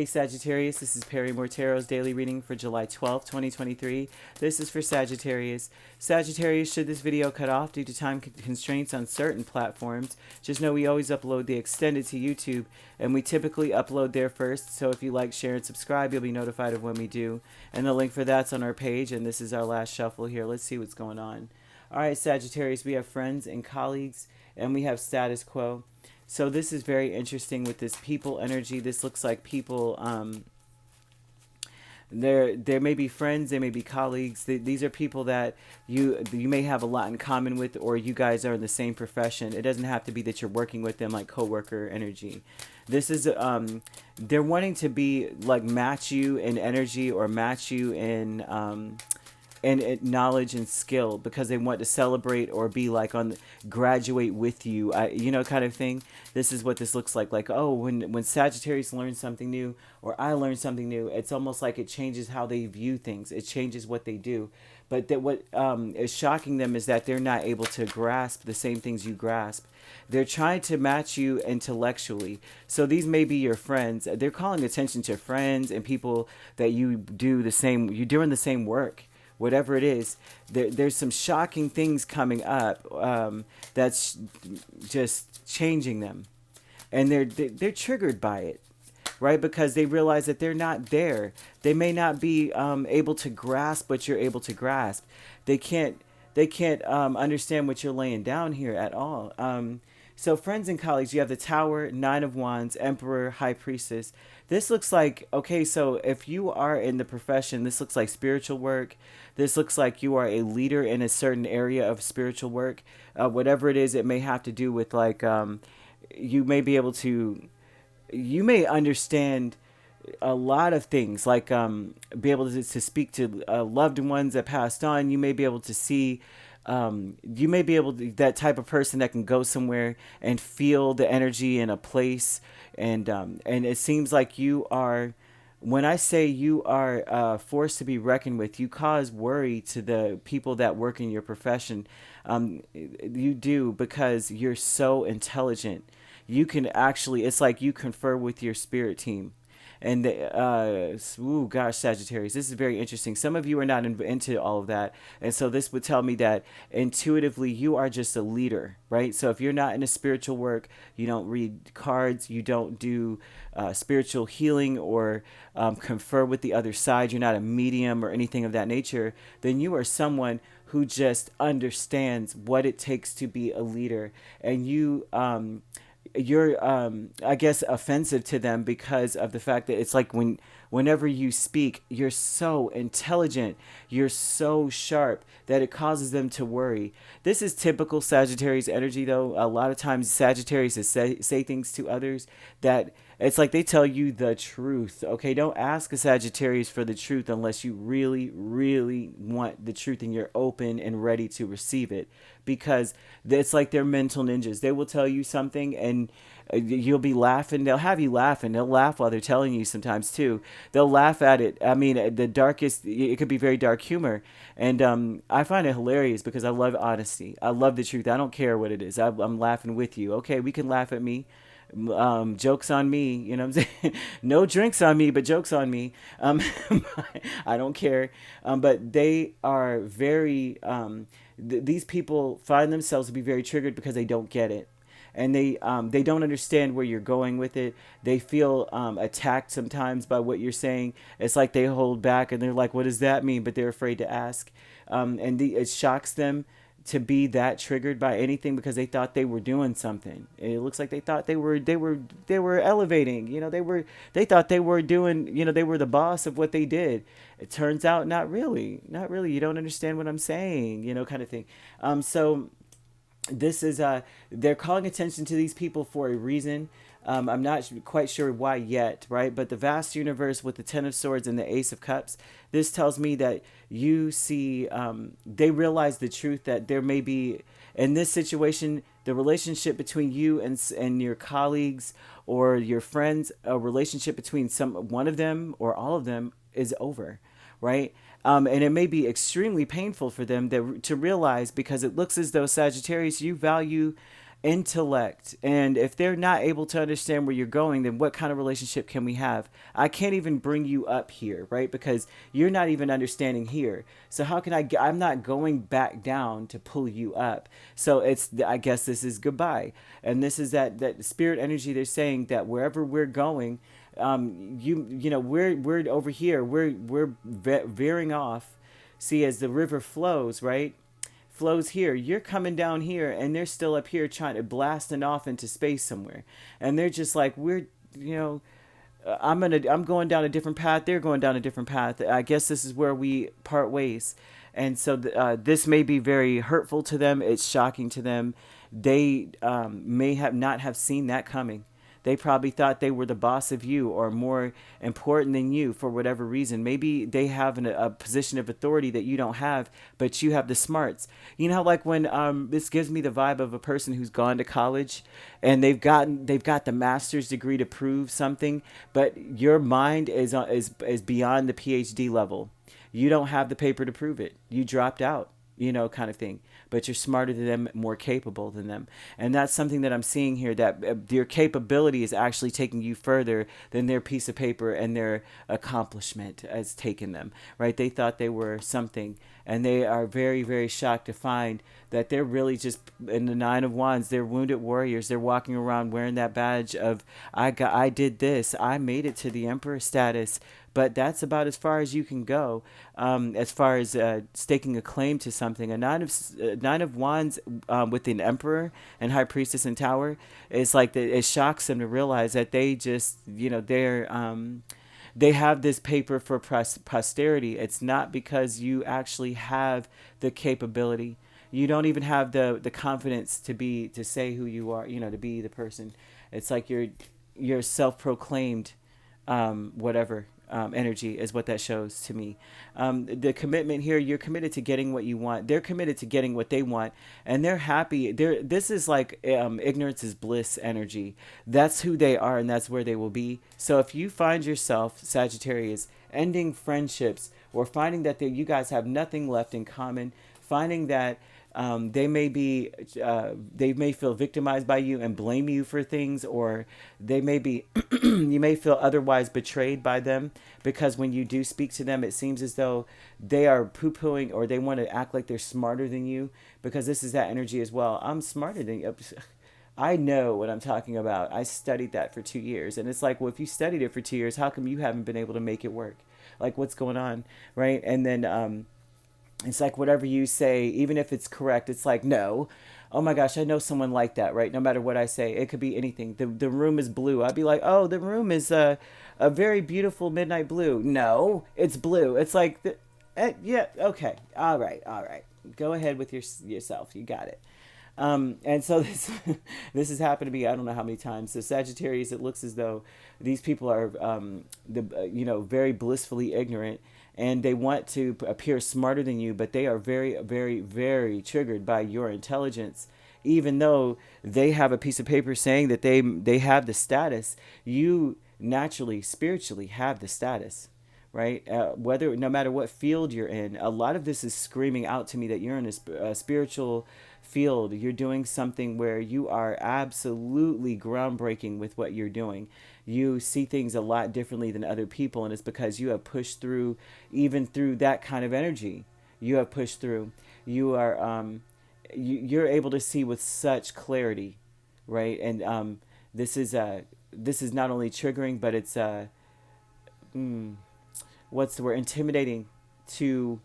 Hey Sagittarius, this is Perrymore Tarot's daily reading for July 12th, 2023. This is for Sagittarius. Sagittarius, should this video cut off due to time constraints on certain platforms, just know we always upload the extended to YouTube, and we typically upload there first, so if you like, share, and subscribe, you'll be notified of when we do. And the link for that's on our page, and this is our last shuffle here. Let's see what's going on. Alright, Sagittarius, we have friends and colleagues, and we have status quo. So this is very interesting with this people energy. This looks like people, there may be friends, they may be colleagues. These are people that you may have a lot in common with, or you guys are in the same profession. It doesn't have to be that you're working with them like coworker energy. This is, they're wanting to be like match you in energy or match you in, and knowledge and skill, because they want to celebrate or be like on graduate with you, you know, kind of thing. This is what this looks like, oh, when Sagittarius learns something new, or I learn something new, it's almost like it changes how they view things. It changes what they do. But that what is shocking them is that they're not able to grasp the same things you grasp. They're trying to match you intellectually. So these may be your friends. They're calling attention to friends and people that you do the same, you're doing the same work. Whatever it is, there's some shocking things coming up, that's just changing them, and they're triggered by it, right? Because they realize that they're not there. They may not be able to grasp what you're able to grasp. They can't understand what you're laying down here at all. So friends and colleagues, you have the Tower, Nine of Wands, Emperor, High Priestess. This looks like, okay, so if you are in the profession, this looks like spiritual work. This looks like you are a leader in a certain area of spiritual work. Whatever it is, it may have to do with like, you may be able to, you may understand a lot of things, like be able to speak to loved ones that passed on. You may be able to see, you may be able to, that type of person that can go somewhere and feel the energy in a place, and it seems like you are, when I say you are forced to be reckoned with, you cause worry to the people that work in your profession. You do, because you're so intelligent. You can actually, it's like you confer with your spirit team. And ooh, gosh, Sagittarius, this is very interesting. Some of you are not into all of that, and so this would tell me that intuitively you are just a leader, right? So if you're not in a spiritual work, you don't read cards, you don't do spiritual healing or confer with the other side, you're not a medium or anything of that nature, then you are someone who just understands what it takes to be a leader, and you're I guess offensive to them because of the fact that it's like whenever you speak, you're so intelligent, you're so sharp that it causes them to worry. This is typical Sagittarius energy, though. A lot of times Sagittarius say things to others that it's like they tell you the truth. Okay, don't ask a Sagittarius for the truth unless you really, really want the truth and you're open and ready to receive it, because it's like they're mental ninjas. They will tell you something and you'll be laughing. They'll have you laughing. They'll laugh while they're telling you sometimes too. They'll laugh at it. I mean, the darkest, it could be very dark humor. And I find it hilarious because I love honesty. I love the truth. I don't care what it is. I'm laughing with you. Okay, we can laugh at me. Jokes on me, you know what I'm saying? No drinks on me, but jokes on me. I don't care. But they are very, these people find themselves to be very triggered because they don't get it. And they don't understand where you're going with it. They feel attacked sometimes by what you're saying. It's like they hold back and they're like, what does that mean? But they're afraid to ask. It shocks them to be that triggered by anything because they thought they were doing something. It looks like they thought they were elevating. You know, they thought they were doing, you know, they were the boss of what they did. It turns out not really. You don't understand what I'm saying, you know, kind of thing. So this is they're calling attention to these people for a reason. I'm not quite sure why yet, right? But the vast universe with the Ten of Swords and the Ace of Cups, this tells me that you see, they realize the truth that there may be, in this situation, the relationship between you and your colleagues or your friends, a relationship between one of them or all of them is over, right? And it may be extremely painful for them to realize, because it looks as though Sagittarius, you value intellect. And if they're not able to understand where you're going, then what kind of relationship can we have? I can't even bring you up here, right? Because you're not even understanding here. So how can I'm not going back down to pull you up. So I guess this is goodbye. And this is that spirit energy. They're saying that wherever we're going, we're over here, we're veering off. See, as the river flows, right, flows here, you're coming down here, and they're still up here trying to blasting off into space somewhere. And they're just like, we're, I'm going down a different path, they're going down a different path. I guess this is where we part ways. And so this may be very hurtful to them. It's shocking to them. They may have not have seen that coming. They probably thought they were the boss of you or more important than you for whatever reason. Maybe they have a position of authority that you don't have, but you have the smarts. You know, like when this gives me the vibe of a person who's gone to college and they've got the master's degree to prove something, but your mind is beyond the PhD level. You don't have the paper to prove it. You dropped out, kind of thing. But you're smarter than them, more capable than them. And that's something that I'm seeing here, that your capability is actually taking you further than their piece of paper and their accomplishment has taken them, right? They thought they were something, and they are very, very shocked to find that they're really just in the Nine of Wands. They're wounded warriors. They're walking around wearing that badge of, I did this. I made it to the Emperor status. But that's about as far as you can go, as far as staking a claim to something. A nine of wands with an emperor and high priestess and tower is like it shocks them to realize that they just they have this paper for posterity. It's not because you actually have the capability. You don't even have the confidence to say who you are. To be the person. It's like you're self-proclaimed whatever. Energy is what that shows to me. The commitment here, you're committed to getting what you want. They're committed to getting what they want, and they're happy. This is like ignorance is bliss energy. That's who they are, and that's where they will be. So if you find yourself, Sagittarius, ending friendships or finding that you guys have nothing left in common, finding that they may feel victimized by you and blame you for things, or they may be you may feel otherwise betrayed by them, because when you do speak to them, it seems as though they are poo-pooing, or they want to act like they're smarter than you, because this is that energy as well. I'm smarter than you. I know what I'm talking about. I studied that for 2 years. And it's like, well, if you studied it for 2 years, how come you haven't been able to make it work? Like, what's going on, right? And then it's like whatever you say, even if it's correct, it's like, no. Oh my gosh, I know someone like that, right? No matter what I say, it could be anything. The room is blue. I'd be like, oh, the room is a very beautiful midnight blue. No, it's blue. It's like, yeah, okay. All right. Go ahead with yourself. You got it. And so this has happened to me, I don't know how many times. So Sagittarius, it looks as though these people are very blissfully ignorant, and they want to appear smarter than you, but they are very, very, very triggered by your intelligence. Even though they have a piece of paper saying that they have the status, you naturally, spiritually have the status, right? No matter what field you're in, a lot of this is screaming out to me that you're in a spiritual field. You're doing something where you are absolutely groundbreaking with what you're doing. You see things a lot differently than other people, and it's because you have pushed through, even through that kind of energy. You have pushed through. You are you're able to see with such clarity, right? And this is not only triggering, but it's what's the word, intimidating to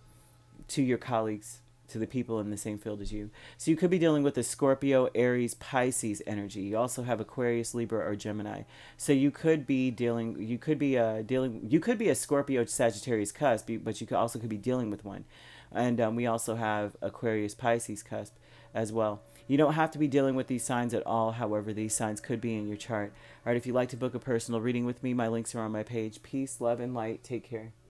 your colleagues, to the people in the same field as you. So you could be dealing with a Scorpio, Aries, Pisces energy. You also have Aquarius, Libra, or Gemini. So you could be a Scorpio, Sagittarius cusp, but you could be dealing with one. And we also have Aquarius, Pisces cusp as well. You don't have to be dealing with these signs at all. However, these signs could be in your chart. All right, if you'd like to book a personal reading with me, my links are on my page. Peace, love, and light. Take care.